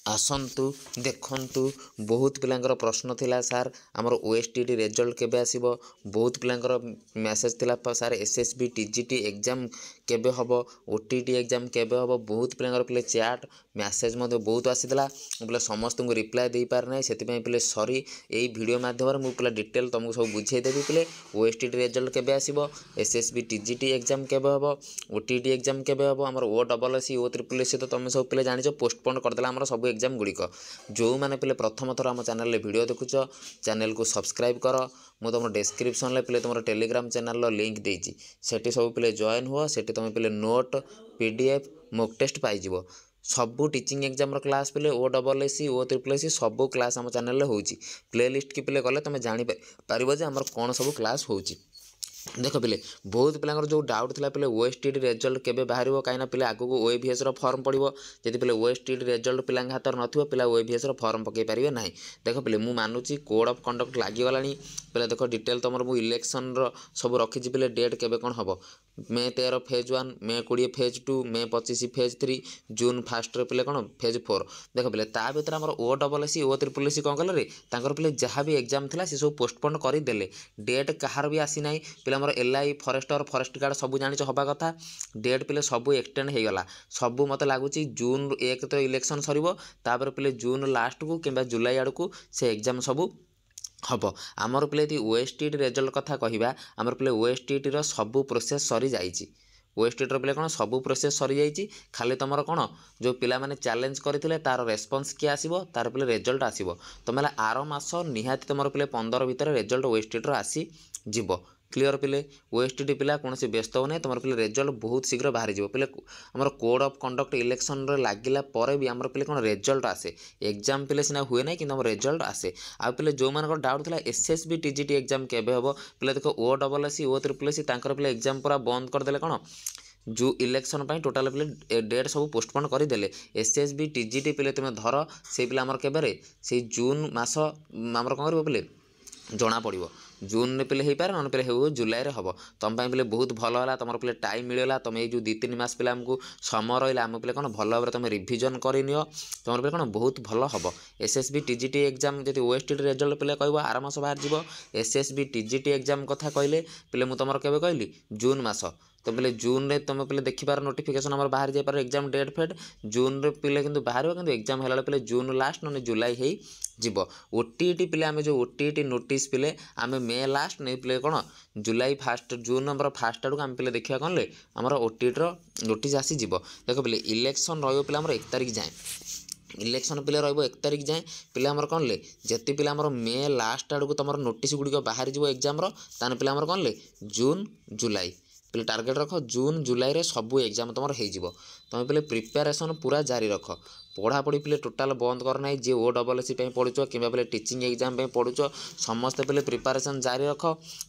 आसतु देखु बहुत पिलांकर प्रश्न थिला सार आमर ओएसटीटी रिजल्ट केबे आसीबो। बहुत पिलांकर मेसेज थिला सार एसएसबी टीजीटी एग्जाम केबे हबो, ओटीटी एग्जाम केबे हबो। बहुत पिलांकर पिले चैट मेसेज मते बहुत आसीला पिले समस्त को रिप्लाई दे पार नै। सेति पई पिले सॉरी एई वीडियो माध्यम मु पिले डिटेल तुमको सब बुझाई देबी। पिले ओएसटीटी रिजल्ट केबे आसीबो, एसएसबी टीजीटी एग्जाम केबे हबो, ओटीटी एग्जाम केबे हबो। आमर O double S O triple S तो तुम सब पिले जानिछो पोस्टपोन करदेला आमर सब एग्जाम गुड़िक। जो मैंने पिले प्रथम थर आम चैनल वीडियो देखुच चैनल को सब्सक्राइब कर। मु तुम डिस्क्रिप्शन में पिले तुम टेलीग्राम चैनल लिंक देती सेठी सब पिले जॉइन हुआ। सेठी तुम पिले नोट पीडीएफ मॉक टेस्ट पाइजिवो। सबू टीचिंग एग्जाम क्लास पिले O double S O triple S सबू क्लास आम चैनल होची। प्ले लिस्ट की पिले गले तुम जानी पारिबो जे हमर कोन सब क्लास होची। देख पिले बहुत पिलांकर जो डाउट थिला पिले ओएसटीटी रिजल्ट केबे बाहरिबो काइना पिले आगु को ओएवीएस रो फॉर्म पड़िबो। जदि पिले ओएसटीटी रिजल्ट पिलांग हातर नथिबो पिला ओएवीएस रो फॉर्म पके परिबे नाही। देख पिले मु मानुची कोड ऑफ कंडक्ट लागी गलानी। पिले देखो डिटेल तमर मु इलेक्शन रो सब रखी पिले डेट केबे कोन हबो। मे 13 फेज 1, मे 20 फेज 2, मे 25 फेज 3, जून 1 रे पिले कोन फेज 4। देख पिले ता भीतर हमर O double S O triple S कोन कले रे तांकर पिले जहां भी एग्जाम थिला से सब पोस्टपोन करि देले। डेट कहार भी आसी नाही। पिले हमर एलआई फॉरेस्टर फॉरेस्ट गार्ड सब जानिछ हबा कथा। डेट पिले सब एक्सटेंड हे गला। सब मते लागुची जून 1 तो इलेक्शन सरीबो तापर पिले जून लास्ट को किंबा जुलाई आड़ को से एग्जाम सब हम। आमर पिले यदि ओएसटीटी रिजल्ट कथा कहवा आमर पिले ओएसटीटी रो सबू प्रोसेस सरी जाइछि। ओएसटीटी पिले कौन सबू प्रोसेस सरी जाइछि। खाली तुमर कौन जो पिला माने चैलेंज करथिले तार रेस्पॉन्स किए आसीबो तार पिले रिजल्ट आसीबो। तुम आर मास निहाती तुमर पिले 15 भीतर रिजल्ट ओएसटीटी रो आसी जिवो। क्लियर पिले ओएसटीटी पिला कौन से व्यस्त हो ना तुम पिले रिजल्ट बहुत शीघ्र बाहरी जीव। पिले आमर कोड ऑफ कंडक्ट इलेक्शन रे लागिला परे भी आमर पिले कौन रिजल्ट आसे। एग्जाम पिले सिना हुए ना कि रिजल्ट आसे। आ पिले जो मान डाउट था एसएसबी टीजीटी एग्जाम केबे हबो पिले देखो O double S O triple S तांकर पिले एग्जाम पूरा बंद करदेले कौन जो इलेक्शन पाई टोटाल पिले डेट सब पोस्टपोन करदेले। एसएसबी टीजीटी पिले तुम धर से पिले आमर केबे से जून मास आमर कौन करिवो पिले जना पड़ो। जून रे पिले हो पारे न पिले हो जुलाई रे हम। तुम पिले बहुत भल है तुम पिले टाइम मिलला। तुम ये जो 2-3 मास पिले आमको समय रहा आम पिले कौन भल भाव तुम रिविजन करनियो तुम पिले कौन बहुत भल हम। एसएसबी टीजीटी एग्जाम जब ओएसटीटी रिजल्ट पिले कह आर मास बाहर जीव। एसएसबी टीजीटी एग्जाम कथा कहले पिले मुझे तुम केबे कहली जून मास। तो पिले जून रे तुम पिले देखिपार नोटिफिकेशन आम बाहर जापर एग्जाम डेट फेट जून रे पिले किंतु बाहर किंतु एग्जाम है पिले जून लास्ट न जुलाई है जीव। ओटीटी पिले आम जो ओटीटी नोटिस पिले आम मे लास्ट नहीं पिले कौन जुलाई फास्ट जून नंबर फास्ट आड़ को आम पिले देखा कौन ले आमर ओटीटी नोटिस आसी जीव। देख पिले इलेक्शन रही 1 तारिख जाए इलेक्शन पिले रही 1 तारिख जाए पिले आमर कौन ले जति पिले आमर मे लास्ट आड़ को तुम नोटिस गुड़िक बाहर जीव एग्जाम ताने पिले आमर कौन ले जून जुलाई पिले टार्गेट रख जून जुलाई रे सबू एग्जाम तुम हो। तुम पिले प्रिपेरेसन पूरा जारी रख। पढ़ापढ़ी पिले टोटाल बंद करना जे ओ डबल एस पढ़ुच कि पिले टीचिंग एग्जाम पढ़ुच समस्ते पिले प्रिपेरेसन जारी रख।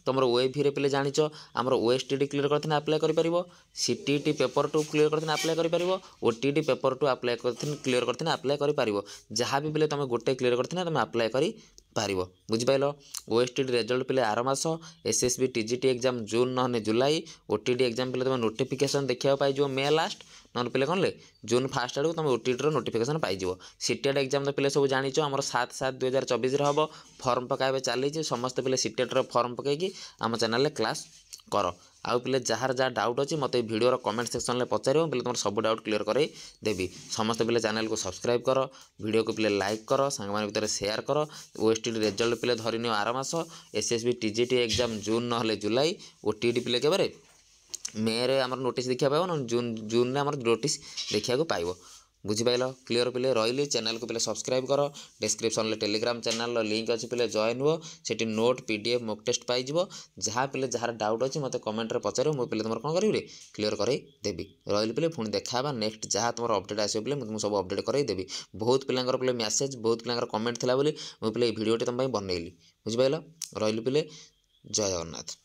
तुम ओएवी पिले जानिच आमर ओएसटीटी क्लियर करथिन अप्लाई कर सीटीटी पेपर 2 क्लियर करथिन अप्लाई कर ओटीटी पेपर 2 अप्लाई करथिन क्लियर करथिन अप्लाई कर जहाँ भी पिले तुम गोटे क्लियर करथिन तुम अप्लाई कर पारिबो। बुझिपाइल ओएसटीटी रिजल्ट पिले आर मास एसएसबी टीजीटी एग्जाम जून न जुलाई ओटीटी एग्जाम पिले तुम नोटिफिकेशन देखा पाइजो मे लास्ट न पिले कौन ले जून फास्ट आड़ तुम ओटीटी नोटिफिकेशन पाइजो। सीटेट एग्जाम तो पिले सब जानिच आमर 7/7/2024 हम फॉर्म पकाइबे चली समस्त पिले सीटेट फॉर्म पकईकि आम चैनल क्लास कर। आउ पिले जार जहाँ डाउट अच्छी मत भिडियो कमेंट सेक्शन में पचार पिले तुम सब डाउट क्लियर कर देवी। समस्त पिले चैनल को सब्सक्राइब कर वीडियो को पिले लाइक कर सांग भितर शेयर कर। ओएसटीटी रिजल्ट पिले धरनी आर मास एसएसबी टीजीटी एग्जाम जून न जुलाई ओटीटी पिले केबे मे रे आमर नोटिस देखा पाइब न जून रे आमर नोटिस देखा पाइब। बुझिपाइल क्लियर पिले रही चैनल को पिले सब्सक्राइब कर। डिस्क्रिप्शन में टेलीग्राम चैनल लिंक अच्छी पिले जॉइन हुआ सेठी नोट पीडीएफ मॉक टेस्ट पाइजिवो। जहाँ पिले जार डाउट अच्छी मत कमेंट पचार मुझे पिले तुम कौन करी क्लियर कर देवी। रही पिले पुणी देखा नेक्स्ट जहाँ तुम अपडेट आसो पिले मुझे सब अपडेट कर देवी। बहुत पिलांकर पिले मेसेज बहुत पिलांकर कमेंट थिला बोली मुझे पिले भिडियोटी तुम बनइली। बुझिपाइल रही पिले जय जगन्नाथ।